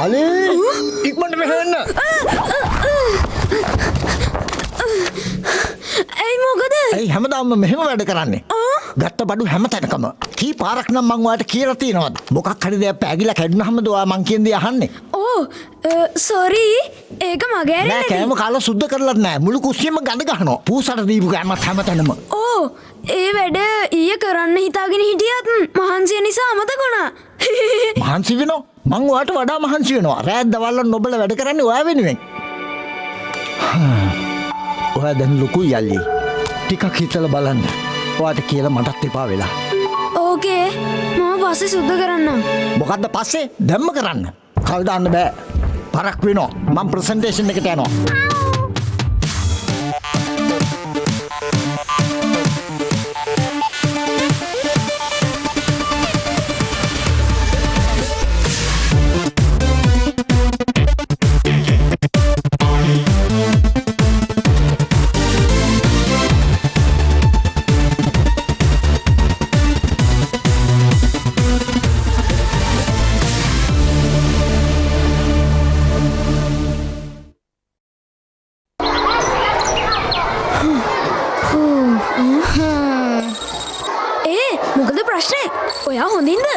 Ali, ikman mehenna. Ay මොකද? Ay හැමදාම මෙහෙම වැඩ කරන්නේ. ගත්ත බඩු හැම තැනකම. කී පාරක් නම් මං ඔයාලට කියලා තියෙනවද? මොකක් හරි දෙයක් පැගිලා කැඩුනහමද ඔයා මං කියන දේ අහන්නේ? ඕ සෝරි ඒක මගේ ඇරෙන්නේ නෑ කෑම කාලා සුද්ධ කරලත් නෑ. මුළු කුස්සියම ගඳ ගහනවා. පූසට දීපු කෑමත් හැම තැනම. ඕ ඒ වැඩ ඊයේ කරන්න හිතාගෙන හිටියත් මහන්සිය නිසා අමතක වුණා. මහන්සි වෙනවා. මං ඔයාට වඩා මහන්සි වෙනවා. රෑත් දවල්ල නොබල වැඩ කරන්නේ ඔයා වෙනුවෙන්. ඔයා දැන් ලොකුයි යල්ලි. ටිකක් හිතලා බලන්න. ඔයාට කියලා මටත් එපා වෙලා. ඕකේ මම පස්සේ සුද්ධ කරන්නම්. මොකද්ද පස්සේ? දැම්ම කරන්න. කල් දාන්න බෑ. පරක් වෙනවා. මම ප්‍රසන්ටේෂන් එකට යනවා. මොකද ප්‍රශ්නේ? ඔයා හොඳින්ද?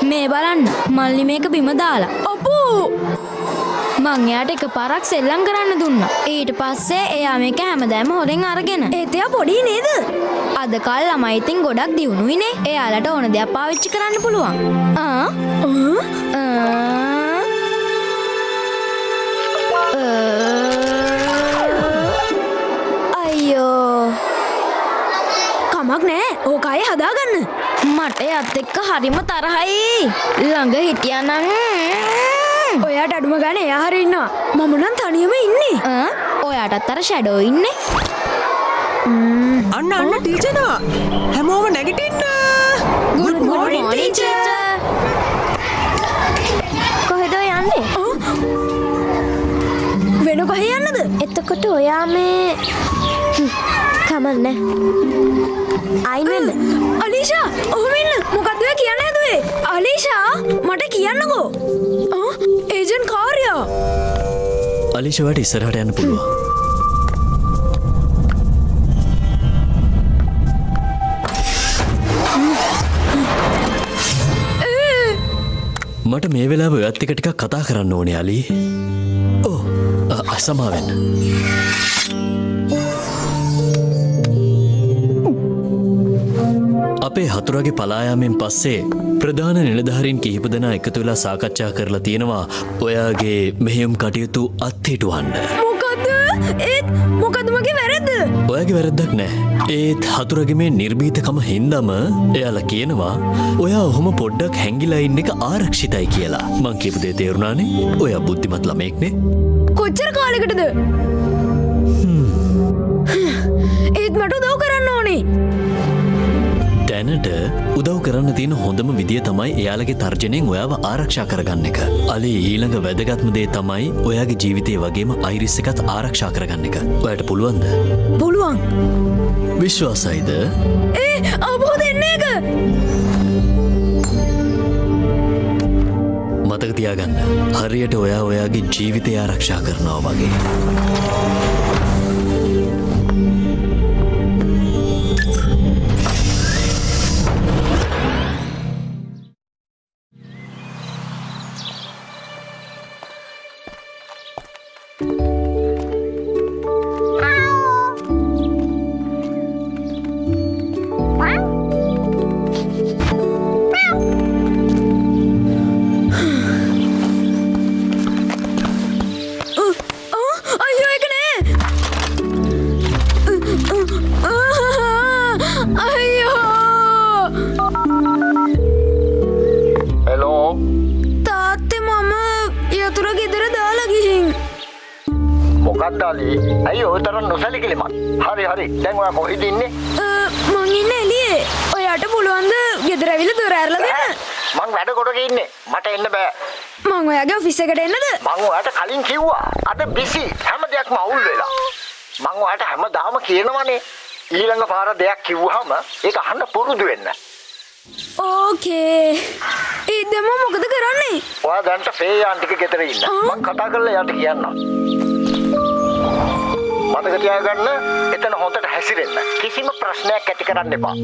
මේ බලන්න මල්ලි මේක බිම දාලා. අපෝ! මං එයාට එකපාරක් සෙල්ලම් කරන්න දුන්නා. ඊට පස්සේ එයා මේක හැමදාම හොරෙන් අරගෙන. ඒත් එයා පොඩි නේද? අද කාලේ ළමයි ඉතින් ගොඩක් දියුණුයිනේ. එයාලට ඕන දෙයක් පාවිච්චි කරන්න පුළුවන්. අයියෝ කමක් නෑ ඕක අය හදාගන්න. මට යත් එක්ක හරිම තරහයි. ළඟ හිටියානම් ඔයාට අඩුම ගාන එයා හරි ඉන්නවා. මම නම් තනියම ඉන්නේ. ඔයාටත් අර ෂැඩෝ ඉන්නේ. අන්න ටීචර්ලා හැමෝම නැගිටින්න. Good morning teacher. කොහෙද යන්නේ? වෙන කොහෙ යන්නද? එතකොට ඔයා මේ කමන්නේ. අයින් වෙන්න. අලීෂා, ඔහොම ඉන්න. මොකද්ද ඔයා කියන්න හැදුවේ? අලීෂා, මට කියන්නකෝ. ඒජන්ට් කාර්යා. අලීෂා වට ඉස්සරහට යන්න පුළුවන්. මට මේ වෙලාව ඔයත් එක්ක ටිකක් කතා කරන්න ඕනේ අලි. ඕ අසමාවෙන්න. අපේ හතුරගේ පලායාමෙන් පස්සේ ප්‍රධාන නිලධාරීන් කිහිප දෙනා එකතු වෙලා සාකච්ඡා කරලා තියෙනවා ඔයාගේ මෙහෙයුම් කටයුතු අත්හිටුවන්න. මොකද මගේ වැරද්ද? ඔයාගේ වැරද්දක් නෑ. ඒත් හතුරගේ මේ නිර්භීතකම හින්දම එයාලා කියනවා ඔයා ඔහොම පොඩ්ඩක් හැංගිලා ඉන්න එක ආරක්ෂිතයි කියලා. මං කියපු දේ තේරුණානේ? ඔයා බුද්ධිමත් ළමෙක්නේ. කොච්චර කාලෙකටද? ඒත් මට උදව් කරන්න ඕනේ. දැනට උදව් කරන්න තියෙන හොඳම විදිය තමයි එයාලගේ තර්ජනයෙන් ඔයාව ආරක්ෂා කරගන්න එක. අලි ඊළඟ වැදගත්ම දේ තමයි ඔයාගේ ජීවිතය වගේම අයිරිස් එකත් ආරක්ෂා කරගන්න එක. ඔයාට පුළුවන්ද? පුළුවන්. විශ්වාසයිද? අපෝ දෙන්නේ එක. මතක තියාගන්න. හරියට ඔයා ඔයාගේ ජීවිතය ආරක්ෂා කරනවා වගේ. අයියෝ තරම් නොසැලකිලිමත්. හරි දැන් ඔයා කොහෙද ඉන්නේ? මං ඉන්නේ එළියේ. ගෙදර ඇවිල්ලා දොර ඇරලා දෙන්න. මං වැඩ කොටක ඉන්නේ. මට එන්න බෑ. මං ඔයාගේ ඔෆිස් එකට එන්නද? මං ඔයාලට කලින් කිව්වා. අද බිසි. හැම දෙයක්ම අවුල් වෙලා. මං ඔයාලට හැමදාම කියනවනේ. ඊළඟ පාර දෙයක් කිව්වහම ඒක අහන්න පුරුදු වෙන්න. ඕකේ. ඉතින් මම මොකද කරන්නේ? ඔයා දැන්ට ෆේ ආන්ටික ගෙදර ඉන්න. මං කතා කරලා එයාට කියන්නම්. මතක තියාගන්න එතන හොඳට හැසිරෙන්න. කිසිම ප්‍රශ්නයක් ඇති කරන්න එපා.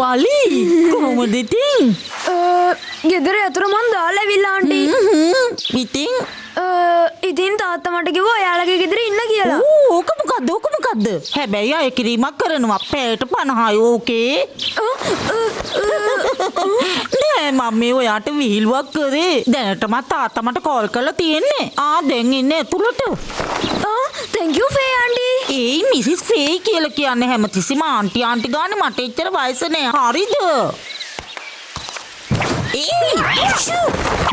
අලි කොහොමද ඉතින්? ගෙදර යතුරු මං දාලා ඇවිල්ලා ආන්ටි. ඉතින් ඉතින් තාත්තා මට කිව්වා ඔයාලගේ ගෙදර ඉන්න කියලා. ඕක මොකද්ද? හැබැයි අය කිරීමක් කරනවා පැයට 50යි ඕකේ. නෑ මම මේ ඔයාට විහිළුවක් කරේ. දැනටමත් තාත්තා මට කෝල් කරලා තියෙන්නේ. දැන් ඉන්නේ ඇතුළට. thank you Fay auntie. ඒයි මිසිස් ෆේ කියලා කියන්නේ හැමතිස්සෙම ආන්ටි ගානේ මට එච්චර වයස නෑ. හරිද?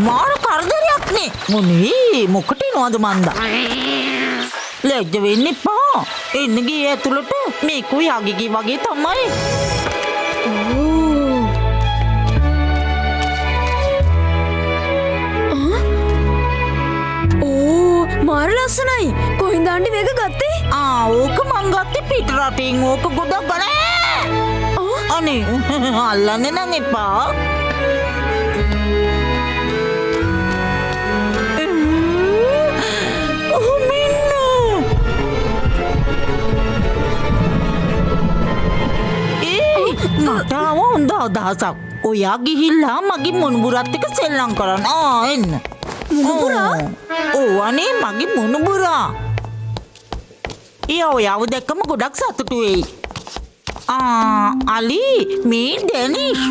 මාර කරදරයක් නේ. මොනේ මොකට එනවද මන්දා? ලැජ්ජ වෙන්න එපා. එන්න ගියේ ඇතුළට. මේක ඔයාගේ වගේ තමයි. මාර ලස්සනයි. කොහෙන්ද ආන්ටි මේක ගත්තේ? ඕක මං ගත්තේ පිට රටින්. ඕක ගොඩක් ගන්න. අනේ අල්ලන්නේ නම් එපා. මට හොඳ අදහසක්. ඔයා ගිහිල්ලා මගේ මුණුබුරත් එක්ක සෙල්ලම් කරන්න. එන්න. මුණුබුරා? අනේ මගේ මුණුබුරා. ඔයාව දැක්කම ගොඩක් සතුටු වෙයි. අලි මේ ඩැනිෂ්.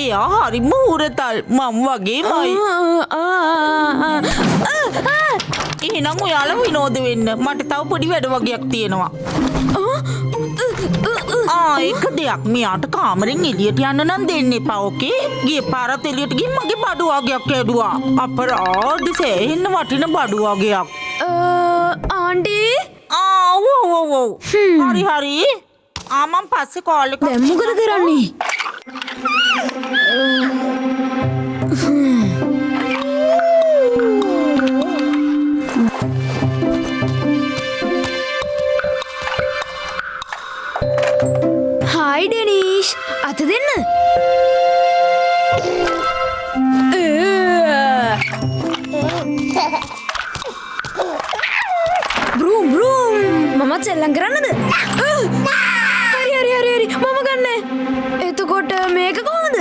එයා හරිම හුරතල් මම වගේමයි. එහෙනම් ඔයාලා විනෝද වෙන්න. මට තව පොඩි වැඩ වගේක් තියෙනවා. ඒක දෙයක්. මෙයාට කාමරෙන් එළියට යන්න නම් දෙන්න එපා. ඕකේ? ගිය පාරත් එළියට ගිහින් මගේ බඩු වගේක් ඇදුවා. අපරාධ සෑහෙන්න වටින බඩු වගේක්. ආන්ටි? හරි. මම පස්සේ කෝල් එකක්. දැන් මොකද කරන්නේ? හායි ඩෙනිෂ්. අත දෙන්න. බ්‍රූම් මමත් සෙල්ලම් කරන්නද? හරි මම ගන්න. එතකොට මේක කොහොමද?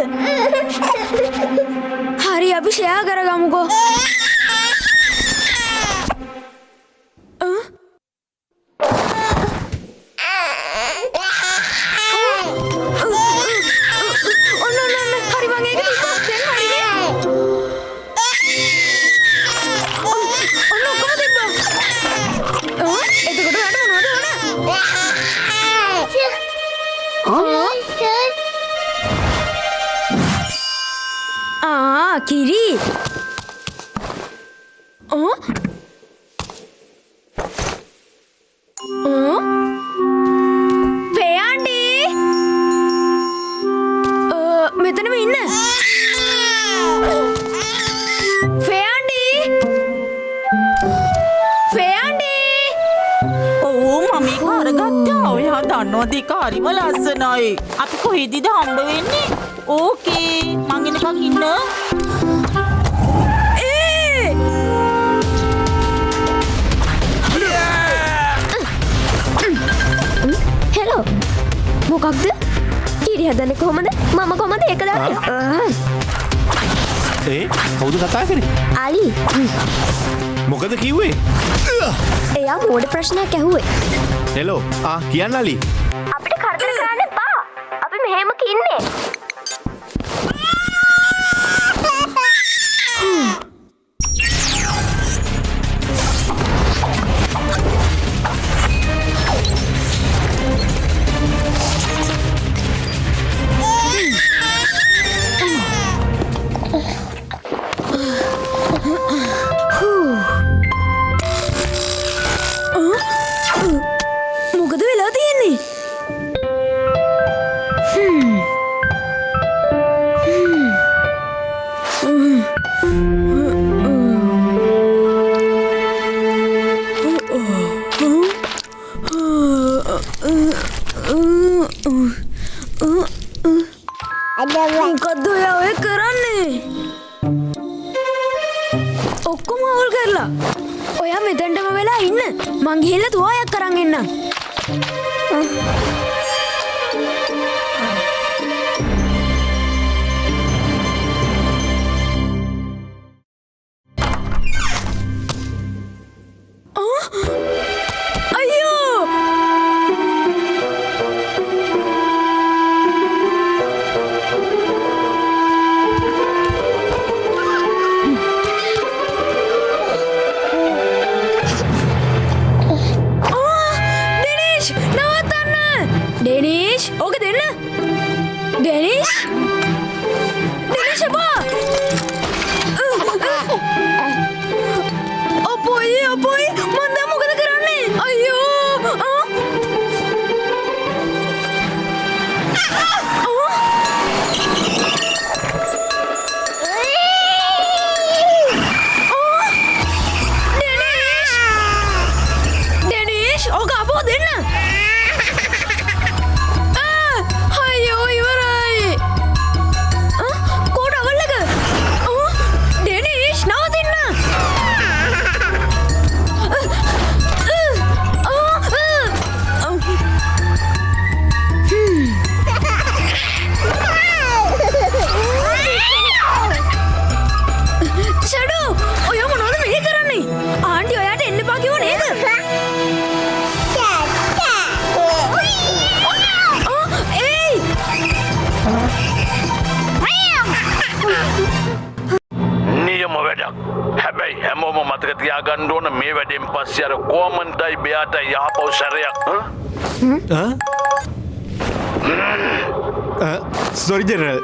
හරි අපි ෂෙයා කරගමුකෝ. කිරි. පේයන්ඩි. මෙතනම ඉන්න. පේයන්ඩි. මම මේක අරගත්තා. ඔයා දන්නවද ඒක හරිම ලස්සනයි. අපි කොහෙදද හම්බ වෙන්නේ? ඕකේ මං එනකන් ඉන්න. හෙලෝ මොකක්ද? කිරි හදන්නේ කොහමද? මම කොහමද ඒක දාන්නේ? කවුද කතා කරේ? අලි. මොකද කිව්වේ? එයා මෝඩ ප්‍රශ්නයක් ඇහුවේ. හෙලෝ කියන්න අලි. අපිට කරදර කරන්න එපා. අපි මෙහෙම ඉන්නේ. මොකද්ද ඔයා ඔය කරන්නේ? ඔක්කොම අවුල් කරලා. ඔයා මෙතනටම වෙලා ඉන්න. මං ගිහිල්ලා තුවායක් අරන් එන්නම්. ගණ්ඩෝන මේ වැඩෙන් පස්සේ අර කොමන්ටයි බයාට යහපව සැරයක් සොරි ජනරල්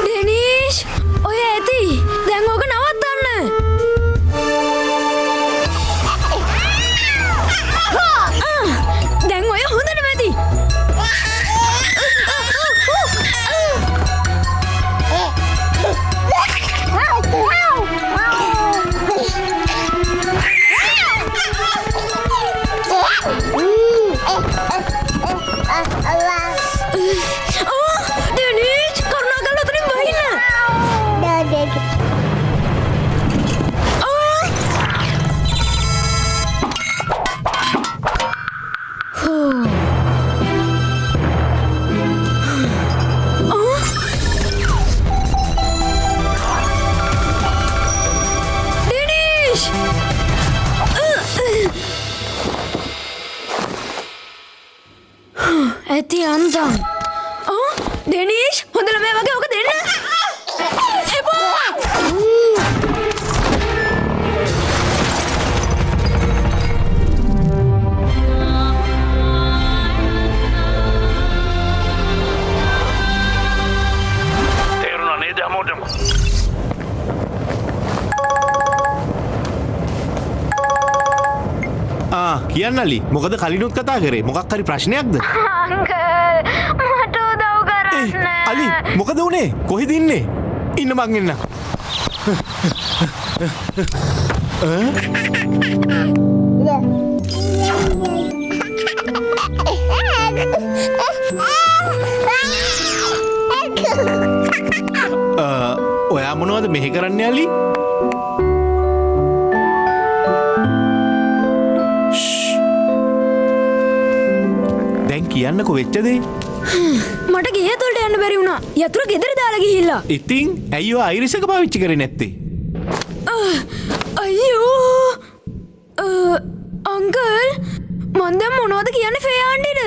ඩෙනිෂ් ඔය ඇති දැන් ඕක නවත්තන්න දැන් ඔය හොඳටම ඇති ඇති අන්තම් ඩෙනිෂ් හොඳල මේ වගේ ඕක දෙන්න තේරුණා නේද හැමෝටම කියන්න අලි මොකද කලිනුත් කතා කරේ මොකක් හරි ප්‍රශ්නයක්ද අංකල් මට උදව් කරන්න අලි මොකද වුණේ කොහෙද ඉන්නේ ඉන්න මං එන්න ඔයා මොනවද මෙහෙ කරන්නේ අලි කියන්නකො වෙච්චදේ මට ගේ තුළට යන්න බැරි වුණා යතුර ගෙදර දාලා ගිහිල්ලා ඉතින් ඇයිෝ අයිරිස එක පාවිච්චි කරේ නැත්තේ අයියෝ අංකල් මන් දැන් මොනවද කියන්නේ ෆෙයාන්ඩිට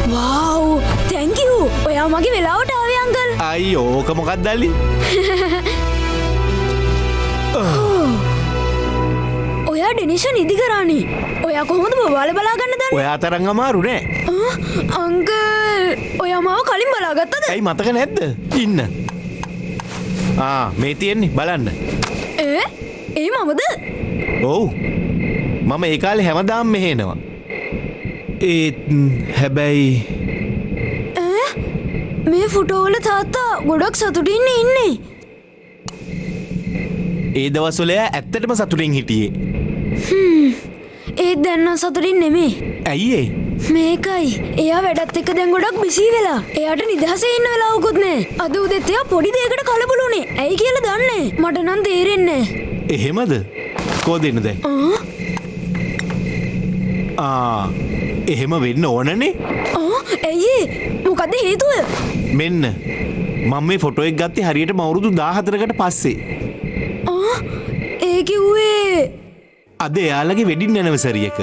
වව් තැන්ක් යූ ඔයා මගේ වෙලාවට ආවේ අංකල් අයියෝ ඕක මොකක්ද අලි ඔයා ඩෙනිෂ නිදි කරානේ ඔයා කොහොමද බබාල බලාගන්න දන්නේ ඔයා තරම් අමාරු නෑ අංකල් ඔයා මාව කලින් බලාගත්තද ඇයි මතක නැද්ද ඉන්න මේ තියෙන්නේ බලන්න ඒ මමද ඔව් මම ඒ කාලේ හැමදාම මෙහෙනවා ඒත් හැබැයි මේ ෆොටෝවල තාත්තා ගොඩක් සතුටින් ඉන්නේ. ඒ දවස්වල එයා ඇත්තටම සතුටින් හිටියේ. ඒත් දැන් නම් සතුටින් නෙමේ. ඇයි ඒ? මේකයි එයා වැඩත් එක්ක දැන් ගොඩක් බිසී වෙලා. එයාට නිදහසේ ඉන්න වෙලාවකුත් නෑ. අද උදේත් එයා පොඩි දෙයකට කලබල වුණේ. ඇයි කියලා දන්නේ? මට නම් තේරෙන්නේ නෑ. එහෙමද? කෝ දෙන්න දැන්? එහෙම වෙන්න ඕනනේ. ඇයි? මොකද හේතුව? මෙන්න මම මේ ෆොටෝ එක ගත්තේ හරියටම අවුරුදු 14කට පස්සේ. ඒ කිව්වේ අද එයාලගේ වෙඩින් ඇනිවර්සරි එක.